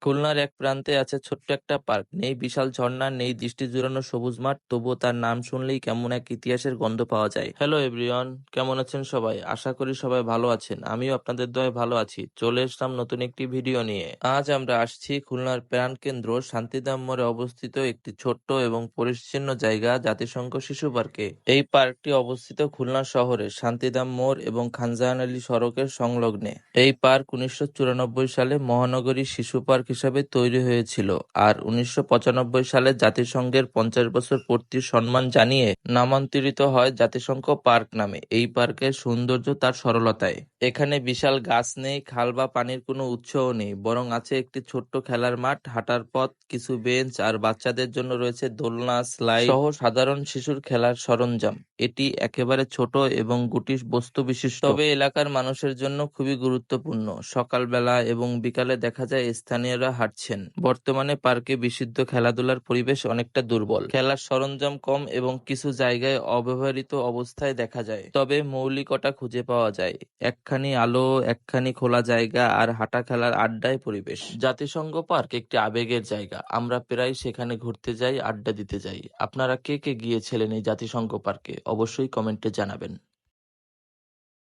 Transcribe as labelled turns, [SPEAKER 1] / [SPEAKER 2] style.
[SPEAKER 1] খুলনার এক প্রান্তে আছে ছোট্ট একটা পার্ক। নেই বিশাল ঝর্ণা, নেই দৃষ্টি জুড়ানো সবুজ মাঠ, তবুও তার নাম শুনলেই কেমন এক ইতিহাসের গন্ধ পাওয়া যায়। হ্যালো এভরিওয়ান, কেমন আছেন সবাই? আশা করি সবাই ভালো আছেন। আমিও আপনাদের দয়ায় ভালো আছি। চলে এসলাম নতুন একটি ভিডিও নিয়ে। আজ আমরা আসছি খুলনার প্রাণকেন্দ্র শান্তিধাম মোড়ে অবস্থিত একটি ছোট্ট এবং পরিচ্ছন্ন জায়গা, জাতিসংঘ শিশু পার্কে। এই পার্কটি অবস্থিত খুলনা শহরের শান্তিধাম মোড় এবং খানজাহান আলী সড়কের সংলগ্নে। এই পার্ক 1994 সালে মহানগরী শিশু পার্ক হিসাবে তৈরি হয়েছিল আর 1995 সালে জাতিসংঘের 50 বছর পূর্তির সম্মান জানিয়ে নামান্তরিত হয় জাতিসংঘ পার্ক নামে। এই পার্কের সৌন্দর্য তার সরলতায়। এখানে বিশাল গাছ নেই, খাল বা পানির কোনো উৎসও নেই, বরং আছে একটি ছোট্ট খেলার মাঠ, হাঁটার পথ, কিছু বেঞ্চ আর বাচ্চাদের জন্য রয়েছে দোলনা, স্লাইড সহ সাধারণ শিশুর খেলার সরঞ্জাম। এটি একেবারে ছোট এবং গুটি বস্তু বিশিষ্ট, তবে এলাকার মানুষের জন্য খুবই গুরুত্বপূর্ণ। সকালবেলা এবং বিকালে দেখা যায় স্থানীয়রা হাঁটছেন। বর্তমানে পার্কে বিশুদ্ধ খেলাধুলার পরিবেশ অনেকটা দুর্বল, খেলার সরঞ্জাম কম এবং কিছু জায়গায় অব্যবহৃত অবস্থায় দেখা যায়। তবে মৌলিকতা খুঁজে পাওয়া যায়, একখানি আলো, একখানি খোলা জায়গা আর হাঁটা, খেলার আড্ডায় পরিবেশ। জাতিসংঘ পার্ক একটি আবেগের জায়গা। আমরা প্রায় সেখানে ঘুরতে যাই, আড্ডা দিতে যাই। আপনারা কে কে গিয়েছিলেন এই জাতিসংঘ পার্কে? অবশ্যই কমেন্টে জানাবেন।